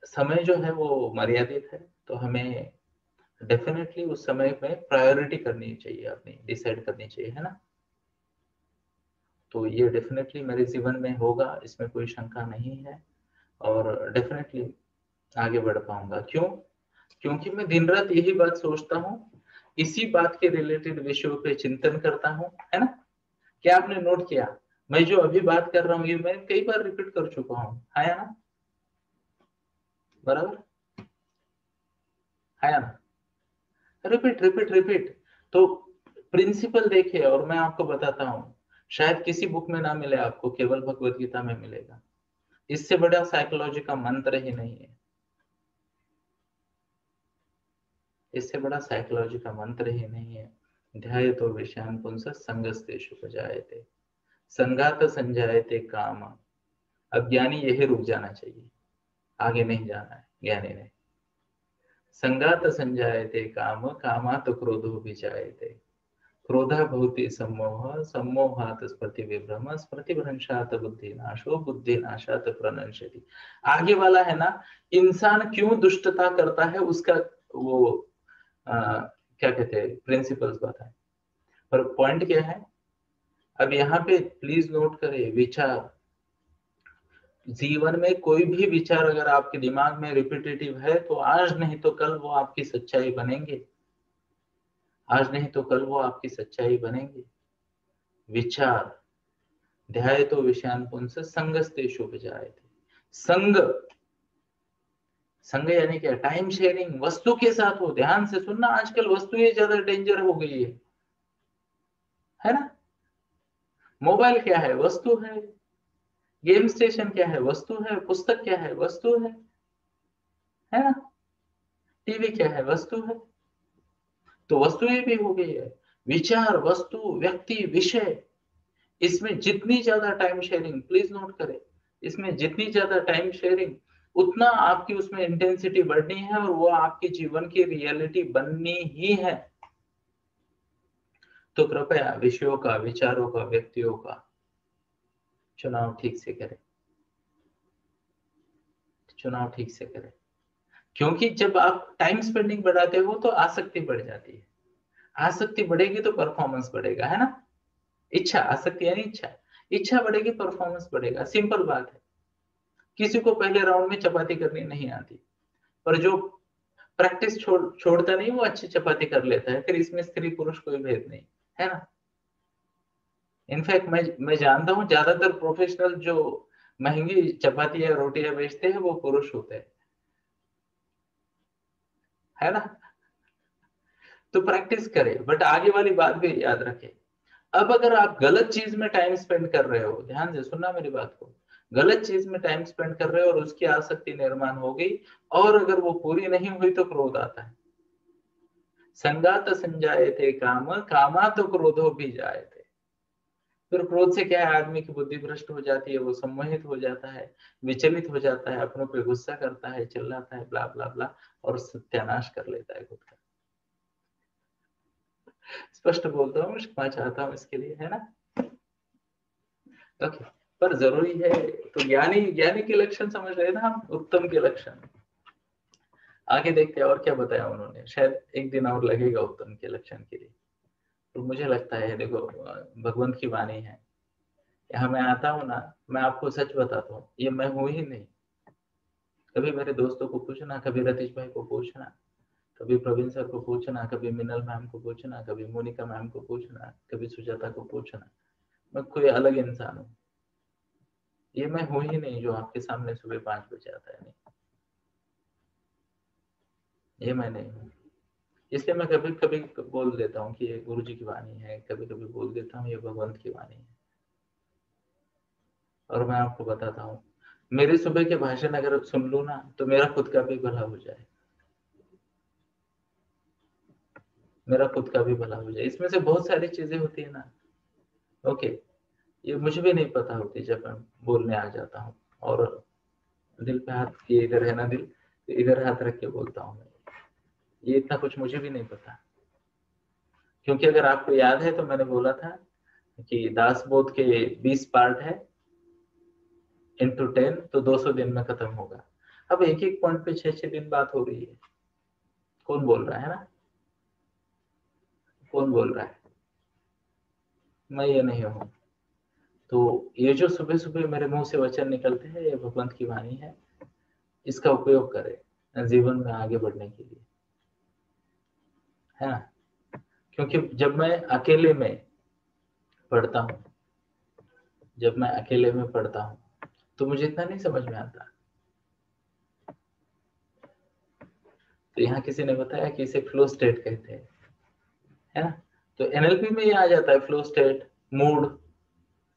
समय जो है वो मर्यादित है, तो हमें डेफिनेटली उस समय में प्रायोरिटी करनी चाहिए, अपनी डिसाइड करनी चाहिए, है ना। तो ये डेफिनेटली मेरे जीवन में होगा, इसमें कोई शंका नहीं है। और डेफिनेटली आगे बढ़ पाऊंगा। क्यों? क्योंकि मैं दिन रात यही बात सोचता हूँ, इसी बात के रिलेटेड विषयों पे चिंतन करता हूँ, है ना। क्या आपने नोट किया, मैं जो अभी बात कर रहा हूँ ये मैं कई बार रिपीट कर चुका हूँ, है ना, बराबर, है ना। Repeat repeat repeat. तो प्रिंसिपल देखिए, और मैं आपको बताता हूँ, शायद किसी बुक में ना मिले आपको, केवल भगवत गीता में मिलेगा। इससे बड़ा साइकोलॉजी का मंत्र ही नहीं है, इससे बड़ा साइकोलॉजी का मंत्र ही नहीं है। ध्यायतो विषयान् पुंसः संगस्तेषु उपजायते, संगात संजायते काम। अब ज्ञानी यही रुक जाना चाहिए, आगे नहीं जाना है, ज्ञानी ने। संगात संजायते काम, कामात् क्रोधो विजायते, क्रोधा भवति सम्मोह, सम्मोहात् स्मृति विभ्रम, स्मृति भ्रंशात् बुद्धि नाशो, बुद्धि नाशात् प्रणश्यति। आगे वाला है ना, इंसान क्यों दुष्टता करता है उसका वो क्या कहते हैं, प्रिंसिपल्स बताए। पर पॉइंट क्या है, अब यहाँ पे प्लीज नोट करें, विचार, जीवन में कोई भी विचार अगर आपके दिमाग में रिपीटेटिव है तो आज नहीं तो कल वो आपकी सच्चाई बनेंगे। आज नहीं तो कल वो आपकी सच्चाई बनेंगे। विचार ध्याय तो विषयान पुंस संगस्तेषु विजायते। संग, संग यानी क्या? टाइम शेयरिंग, वस्तु के साथ हो। ध्यान से सुनना, आजकल वस्तुएं ज्यादा डेंजर हो गई है ना? मोबाइल क्या है? वस्तु है। गेम स्टेशन क्या है? वस्तु है। पुस्तक क्या है? वस्तु है ना? टीवी क्या है? वस्तु है। तो वस्तुएं भी हो गई है। विचार, वस्तु, व्यक्ति, विषय, इसमें जितनी ज्यादा टाइम शेयरिंग, प्लीज नोट करें, इसमें जितनी ज्यादा टाइम शेयरिंग उतना आपकी उसमें इंटेंसिटी बढ़नी है और वो आपके जीवन की रियलिटी बननी ही है। तो कृपया विषयों का, विचारों का, व्यक्तियों का चुनाव ठीक से करें, चुनाव ठीक से करें। क्योंकि जब आप टाइम स्पेंडिंग बढ़ाते हो तो आसक्ति बढ़ जाती है। आसक्ति बढ़ेगी तो परफॉर्मेंस बढ़ेगा, है ना? इच्छा, आसक्ति यानी इच्छा, इच्छा बढ़ेगी परफॉर्मेंस बढ़ेगा। सिंपल बात है। किसी को पहले राउंड में चपाती करनी नहीं आती, पर जो प्रैक्टिस छोड़ता नहीं वो अच्छी चपाती कर लेता है। फिर इसमें स्त्री पुरुष कोई भेद नहीं, है ना? इनफैक्ट मैं जानता हूं ज्यादातर प्रोफेशनल जो महंगी चपाती या रोटियां बेचते हैं वो पुरुष होते हैं, है ना? तो प्रैक्टिस करें, बट आगे वाली बात भी याद रखें। अब अगर आप गलत चीज में टाइम स्पेंड कर रहे हो, ध्यान से सुनना मेरी बात को, गलत चीज में टाइम स्पेंड कर रहे हो और उसकी आसक्ति निर्माण हो गई और अगर वो पूरी नहीं हुई तो क्रोध आता है। संगात संजायते काम, कामात क्रोधो भी जायते। फिर क्रोध से क्या है? आदमी की बुद्धि भ्रष्ट हो जाती है, वो सम्मोहित हो जाता है, विचलित हो जाता है, अपनों पे गुस्सा करता है, चिल्लाता है, ब्ला ब्ला ब्ला, और सत्यानाश कर लेता है खुद का। स्पष्ट बोलता हूँ, क्षमा चाहता हूँ इसके लिए, है ना? ओके, पर जरूरी है। तो ज्ञानी, ज्ञानी के लक्षण समझ रहे हैं ना हम, उत्तम के लक्षण। आगे देखते हैं और क्या बताया उन्होंने, शायद एक दिन और लगेगा उत्तम के लक्षण के लिए। तो मुझे लगता है, देखो, भगवंत की वाणी है, यहाँ मैं आता हूँ ना, मैं आपको सच बताता हूँ, ये मैं हूं ही नहीं। कभी मेरे दोस्तों को पूछना, कभी रतीश भाई को पूछना, कभी प्रवीण सर को पूछना, कभी मिनल मैम को पूछना, कभी मोनिका मैम को पूछना, कभी सुजाता को पूछना, मैं कोई अलग इंसान हूँ। ये मैं हूं ही नहीं जो आपके सामने सुबह 5 बजे आता है, नहीं, ये मैं नहीं हूँ। इसलिए मैं कभी कभी बोल देता हूँ कि ये गुरु जी की वाणी है, कभी कभी बोल देता हूँ ये भगवंत की वाणी है। और मैं आपको बताता हूँ, मेरे सुबह के भाषण अगर सुन लूँ ना तो मेरा खुद का भी भला हो जाए, मेरा खुद का भी भला हो जाए। इसमें से बहुत सारी चीजें होती है ना, ओके, ये मुझे भी नहीं पता होती जब मैं बोलने आ जाता हूँ। और दिल पे हाथ, ये इधर है ना दिल, तो इधर हाथ रख के बोलता हूँ मैं, ये इतना कुछ मुझे भी नहीं पता। क्योंकि अगर आपको याद है तो मैंने बोला था कि दासबोध के 20 पार्ट है, इंटू 10, तो 200 दिन में खत्म होगा। अब एक एक पॉइंट पे 6-6 दिन बात हो रही है। कौन बोल रहा है ना? कौन बोल रहा है? मैं ये नहीं हूँ। तो ये जो सुबह सुबह मेरे मुंह से वचन निकलते हैं, ये भगवंत की वाणी है। इसका उपयोग करें जीवन में आगे बढ़ने के लिए, है ना? क्योंकि जब मैं अकेले में पढ़ता हूँ, जब मैं अकेले में पढ़ता हूँ तो मुझे इतना नहीं समझ में आता। तो यहाँ किसी ने बताया कि इसे फ्लो स्टेट कहते हैं, है ना? तो एनएलपी में ये आ जाता है, flow state, mood,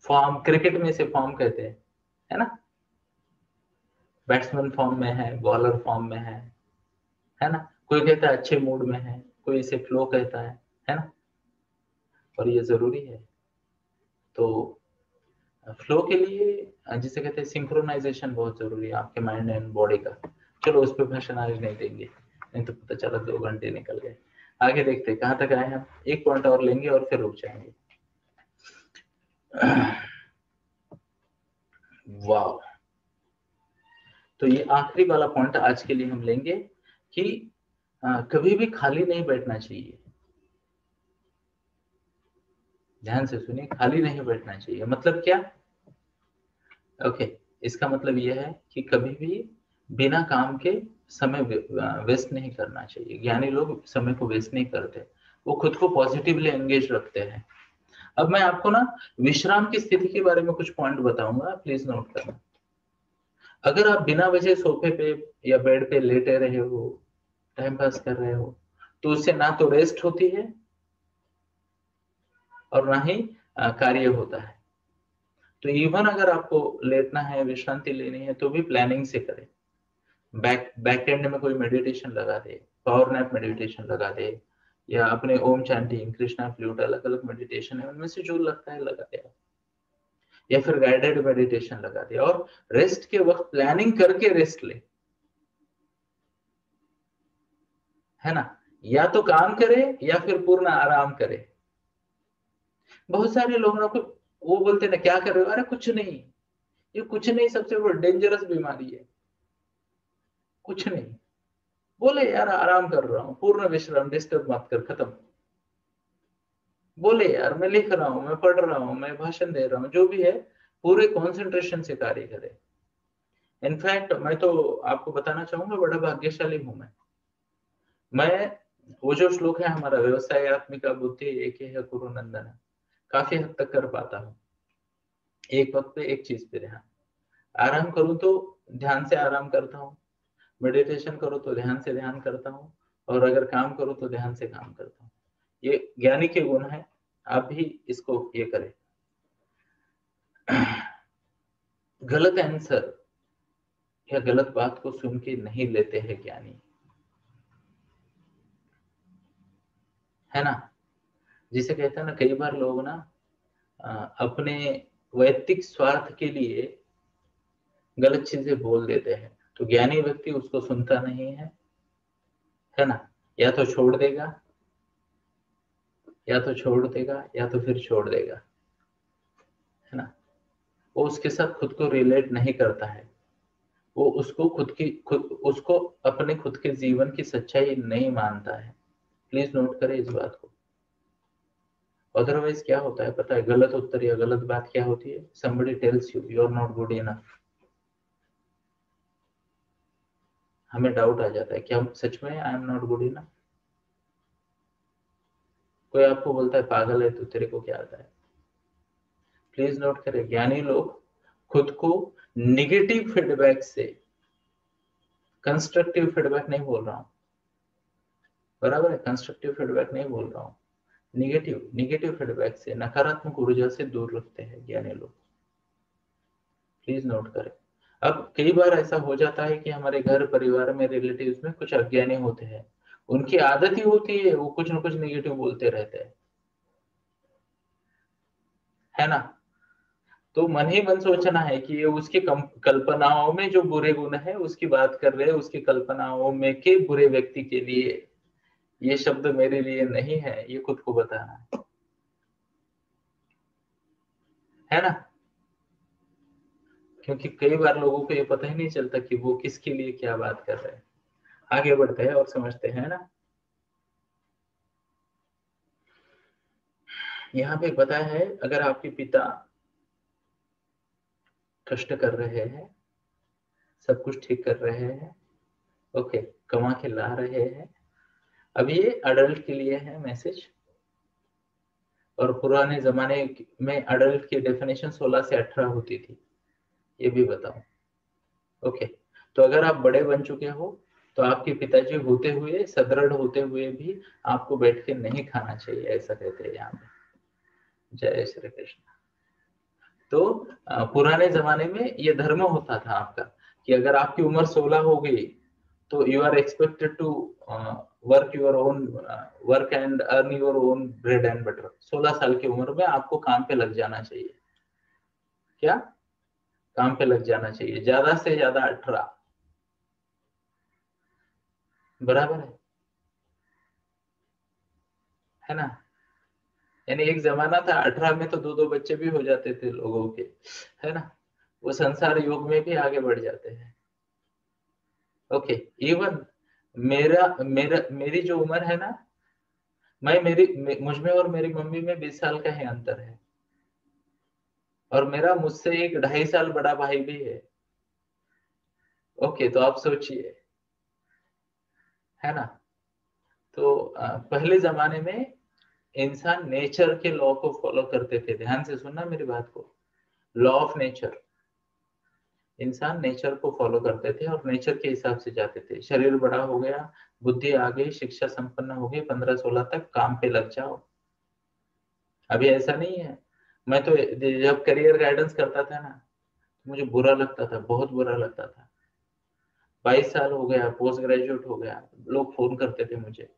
form, cricket में इसे फॉर्म कहते हैं, है ना? बैट्समैन फॉर्म में है, बॉलर फॉर्म में है ना? कोई कहता है अच्छे मूड में है, कोई इसे फ्लो कहता है ना? और ये जरूरी है। तो फ्लो के लिए जिसे कहते हैं सिंक्रोनाइजेशन बहुत जरूरी है आपके माइंड एंड बॉडी का। चलो उस पर भाषण आज नहीं देंगे, नहीं तो पता चला 2 घंटे निकल गए। आगे देखते हैं कहाँ तक आए हम, एक पॉइंट और लेंगे और फिर रुक जाएंगे। वाह, तो ये आखिरी वाला पॉइंट आज के लिए हम लेंगे कि कभी भी खाली नहीं बैठना चाहिए। ध्यान से सुनिए, खाली नहीं बैठना चाहिए मतलब क्या? ओके, इसका मतलब यह है कि कभी भी बिना काम के समय वेस्ट नहीं करना चाहिए। ज्ञानी लोग समय को वेस्ट नहीं करते, वो खुद को पॉजिटिवली एंगेज रखते हैं। अब मैं आपको ना विश्राम की स्थिति के बारे में कुछ पॉइंट बताऊंगा, प्लीज नोट करना। अगर आप बिना वजह सोफे पे या बेड पे लेटे रहे हो, टाइम पास कर रहे हो, तो उससे ना तो रेस्ट होती है और ना ही कार्य होता है। तो इवन अगर आपको लेटना है, विश्रांति लेनी है, तो भी प्लानिंग से करें। बैक एंड में कोई मेडिटेशन लगा दे, पावर नैप मेडिटेशन लगा दे, या अपने ओम चैंटिंग, कृष्णा फ्लूट, अलग अलग मेडिटेशन है, उनमें से जो लगता है लगा दे, या फिर गाइडेड मेडिटेशन लगा दे। और रेस्ट के वक्त प्लानिंग करके रेस्ट ले, है ना। या तो काम करे या फिर पूर्ण आराम करे। बहुत सारे लोग ना वो बोलते ना क्या कर रहे हो, अरे कुछ नहीं। ये कुछ नहीं सबसे बड़ी डेंजरस बीमारी है। कुछ नहीं बोले यार, आराम कर रहा हूं, पूर्ण विश्राम, डिस्टर्ब मत कर, खत्म। बोले यार मैं लिख रहा हूं, मैं पढ़ रहा हूं, मैं भाषण दे रहा हूं, जो भी है पूरे कंसंट्रेशन से कार्य करे। इनफैक्ट मैं तो आपको बताना चाहूंगा, बड़ा भाग्यशाली हूं मैं। वो जो श्लोक है हमारा, व्यवसाय आत्मिका बुद्धि एक ही है कुरु नंदन, काफी हद तक कर पाता हूँ। एक वक्त पे एक चीज पे ध्यान, आराम करूं तो ध्यान से आराम करता हूँ, मेडिटेशन करो तो ध्यान से ध्यान करता हूँ, और अगर काम करो तो ध्यान से काम करता हूँ। ये ज्ञानी के गुण है, आप भी इसको ये करें। गलत आंसर या गलत बात को सुन के नहीं लेते हैं ज्ञानी, है ना। जिसे कहते हैं ना, कई बार लोग ना अपने वैयक्तिक स्वार्थ के लिए गलत चीजें बोल देते हैं, तो ज्ञानी व्यक्ति उसको सुनता नहीं है ना। या तो छोड़ देगा, या तो छोड़ देगा, या तो फिर छोड़ देगा, है ना। वो उसके साथ खुद को रिलेट नहीं करता है, वो उसको उसको अपने खुद के जीवन की सच्चाई नहीं मानता है। प्लीज नोट करें इस बात को। अदरवाइज क्या होता है पता है, गलत उत्तर या गलत बात क्या होती है, somebody tells you you are not good enough। हमें डाउट आ जाता है, क्या सच में I am not good enough. कोई आपको बोलता है पागल है, तो तेरे को क्या आता है। प्लीज नोट करें, ज्ञानी लोग खुद को निगेटिव फीडबैक से, कंस्ट्रक्टिव फीडबैक नहीं बोल रहा हूं, बराबर है, कंस्ट्रक्टिव फीडबैक नहीं बोल रहा हूं, निगेटिव निगेटिव फीडबैक से, नकारात्मक ऊर्जा से दूर रखते हैं ज्ञानी लोग। प्लीज नोट करें। अब कई बार ऐसा हो जाता है कि हमारे घर परिवार में, रिलेटिव्स में कुछ अज्ञानी होते हैं, उनकी आदत ही होती है वो कुछ ना कुछ निगेटिव बोलते रहते हैं, है ना। तो मन ही मन सोचना है कि ये उसकी कल्पनाओं में जो बुरे गुण है उसकी बात कर रहे हैं, उसकी कल्पनाओं में के बुरे व्यक्ति के लिए। ये शब्द मेरे लिए नहीं है, ये खुद को बताना है ना। क्योंकि कई बार लोगों को ये पता ही नहीं चलता कि वो किसके लिए क्या बात कर रहे हैं। आगे बढ़ते हैं और समझते हैं ना। यहाँ पे पता है, अगर आपके पिता कष्ट कर रहे हैं, सब कुछ ठीक कर रहे हैं, ओके, कमा के ला रहे हैं, अब ये अडल्ट के लिए है मैसेज। और पुराने जमाने में अडल्ट की डेफिनेशन 16 से 18 होती थी, ये भी बताओ। ओके, तो अगर आप बड़े बन चुके हो, तो आपके पिताजी होते हुए, सदृढ़ होते हुए भी आपको बैठ के नहीं खाना चाहिए, ऐसा कहते हैं यहाँ पे। जय श्री कृष्ण। तो पुराने जमाने में ये धर्म होता था आपका, कि अगर आपकी उम्र 16 हो गई, तो you are expected to work your own, work and earn your own bread and butter. 16 साल की उम्र में आपको काम पे लग जाना चाहिए। क्या? काम पे लग जाना चाहिए, ज्यादा से ज्यादा 18, बराबर है ना। यानी एक जमाना था 18 में तो दो दो बच्चे भी हो जाते थे लोगों के, है ना। वो संसार योग में भी आगे बढ़ जाते हैं। ओके, इवन मेरा मेरा मेरी जो उम्र है ना, मुझ में और मेरी मम्मी में 20 साल का ही अंतर है, और मेरा मुझसे एक 2.5 साल बड़ा भाई भी है। ओके, तो आप सोचिए, है ना। तो पहले जमाने में इंसान नेचर के लॉ को फॉलो करते थे। ध्यान से सुनना मेरी बात को, लॉ ऑफ नेचर। इंसान नेचर को फॉलो करते थे और नेचर के हिसाब से जाते थे। शरीर बड़ा हो गया, बुद्धि आ गई, शिक्षा संपन्न हो गई, 15-16 तक काम पे लग जाओ। अभी ऐसा नहीं है। मैं तो जब करियर गाइडेंस करता था ना, मुझे बुरा लगता था, बहुत बुरा लगता था। 22 साल हो गया, पोस्ट ग्रेजुएट हो गया, लोग फोन करते थे मुझे,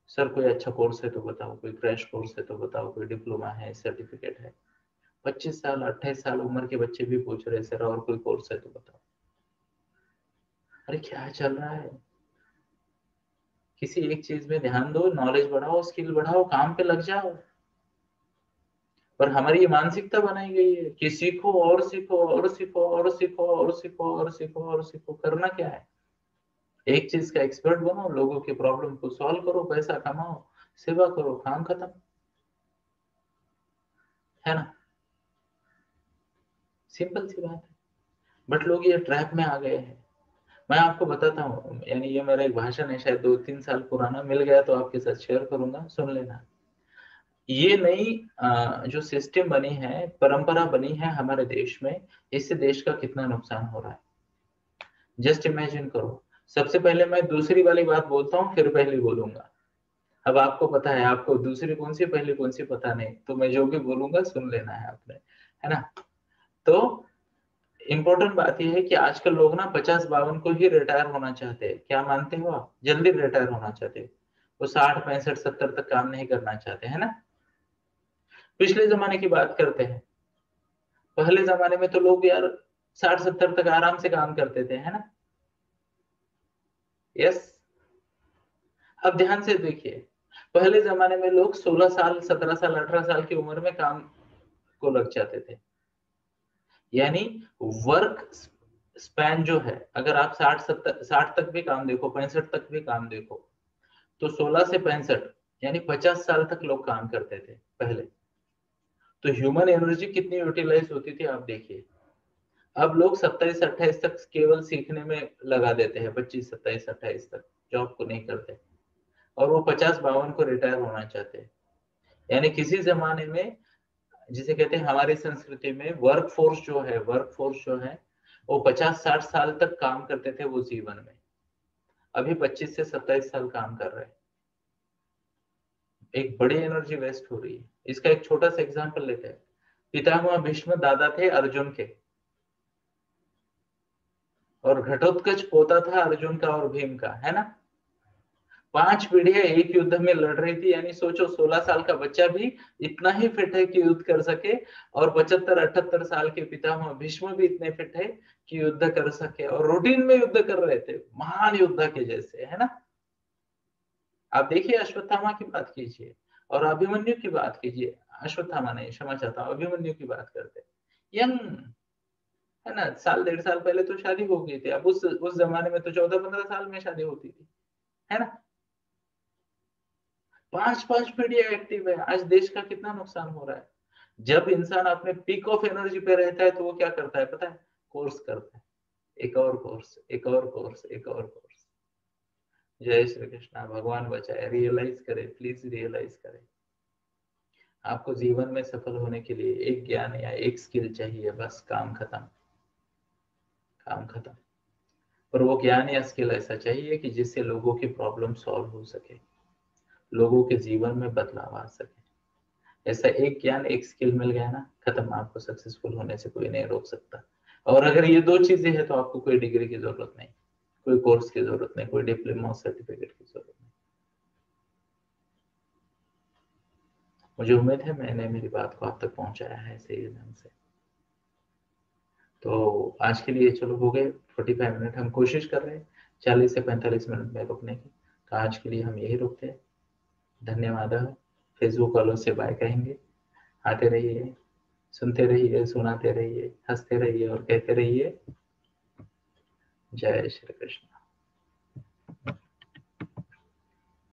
सर कोई अच्छा कोर्स है तो बताओ, कोई क्रैश कोर्स है तो बताओ, कोई डिप्लोमा है, सर्टिफिकेट है। 25 साल 28 साल उम्र के बच्चे भी पूछ रहे सर और कोई कोर्स है तो बताओ। अरे क्या चल रहा है? किसी एक चीज में ध्यान दो, नॉलेज बढ़ाओ, स्किल बढ़ाओ, काम पे लग जाओ। पर हमारी ये मानसिकता बनाई गई है कि सीखो और सीखो और सीखो और सीखो और सीखो और सीखो और सीखो। करना क्या है? एक चीज का एक्सपर्ट बनो, लोगों की प्रॉब्लम को सॉल्व करो, पैसा कमाओ, सेवा करो, काम खत्म, है ना? सिंपल सी बात है। बट लोग ये ट्रैप में आ गए हैं। मैं आपको बताता हूँ, यानी ये मेरा एक भाषण है, शायद 2-3 साल पुराना, मिल गया तो आपके साथ शेयर करूंगा, सुन लेना। ये नई जो सिस्टम बनी है, परंपरा बनी है हमारे देश में, इससे देश का कितना नुकसान हो रहा है जस्ट इमेजिन करो। सबसे पहले मैं दूसरी वाली बात बोलता हूँ, फिर पहली बोलूंगा। अब आपको पता है, आपको दूसरी कौन सी पहली कौन सी पता नहीं, तो मैं जो भी बोलूंगा सुन लेना है आपने, है ना? तो इम्पोर्टेंट बात यह है कि आजकल लोग ना 50-52 को ही रिटायर होना चाहते हैं। क्या मानते हो आप? जल्दी रिटायर होना चाहते हैं। वो 60, 65, 70 तक काम नहीं करना चाहते, है ना? पिछले जमाने की बात करते हैं। पहले जमाने में तो लोग यार 60-70 तक आराम से काम करते थे, है ना? यस। अब ध्यान से देखिए, पहले जमाने में लोग 16 साल, 17 साल, 18 साल की उम्र में काम को लग जाते थे। यानी वर्क स्पैन जो है, अगर आप 60 तक भी काम देखो, 65 तक भी काम देखो, तो 16 से 65 यानी 50 साल तक लोग काम करते थे पहले। तो ह्यूमन एनर्जी कितनी यूटिलाइज होती थी आप देखिए। अब लोग 27-28 तक केवल सीखने में लगा देते हैं, 25, 27, 28 तक जॉब को नहीं करते, और वो 50-52 को रिटायर होना चाहते हैं। यानी किसी जमाने में, जिसे कहते हैं हमारी संस्कृति में वर्क फोर्स जो है वो 50-60 साल तक काम करते थे वो जीवन में। अभी 25 से 27 साल काम कर रहे हैं। एक बड़ी एनर्जी वेस्ट हो रही है। इसका एक छोटा सा एग्जांपल लेते हैं। पितामह भीष्म दादा थे अर्जुन के, और घटोत्कच पोता था अर्जुन का और भीम का, है ना? 5 पीढ़ियां एक युद्ध में लड़ रही थी। यानी सोचो, 16 साल का बच्चा भी इतना ही फिट है कि युद्ध कर सके, और 75-78 साल के पितामह भीष्म भी इतने फिट है कि युद्ध कर सके, और रूटीन में युद्ध कर रहे थे, महान योद्धा के जैसे, है ना? आप देखिए, अश्वत्थामा की बात कीजिए और अभिमन्यु की बात कीजिए। अश्वत्थामा नहीं, क्षमा चाहता हूँ, अभिमन्यु की बात करते, यंग, है ना? साल 1.5 साल पहले तो शादी हो गई थी। अब उस जमाने में तो 14-15 साल में शादी होती थी, है ना? 5-5 पीढ़ियां एक्टिव है। आज देश का कितना नुकसान हो रहा है। जब इंसान अपने पीक ऑफ एनर्जी पे रहता है तो वो क्या करता है पता है? कोर्स करता है, एक और कोर्स, एक और कोर्स, एक और कोर्स। जय श्री कृष्णा, भगवान बचाए। रियलाइज करें, प्लीज रियलाइज करें। आपको जीवन में सफल होने के लिए एक ज्ञान या एक स्किल चाहिए, बस, काम खत्म, काम खत्म। पर वो ज्ञान या स्किल ऐसा चाहिए कि जिससे लोगों की प्रॉब्लम सॉल्व हो सके, लोगों के जीवन में बदलाव आ सके। ऐसा एक ज्ञान, एक स्किल मिल गया ना, खत्म। आपको सक्सेसफुल होने से कोई नहीं रोक सकता। और अगर ये 2 चीजें हैं तो आपको कोई डिग्री की जरूरत नहीं, कोई कोर्स की जरूरत नहीं, कोई डिप्लोमा सर्टिफिकेट की जरूरत नहीं। मुझे उम्मीद है मैंने मेरी बात को आप तक पहुंचाया है सही ढंग से। तो आज के लिए चलो, हो गए 45 मिनट। हम कोशिश कर रहे हैं 40 से 45 मिनट में रुकने की। तो आज के लिए हम यही रुकते हैं। धन्यवाद। फेसबुक वालों से बाय कहेंगे। आते रहिए, सुनते रहिए, सुनाते रहिए, हंसते रहिए और कहते रहिए, जय श्री कृष्ण।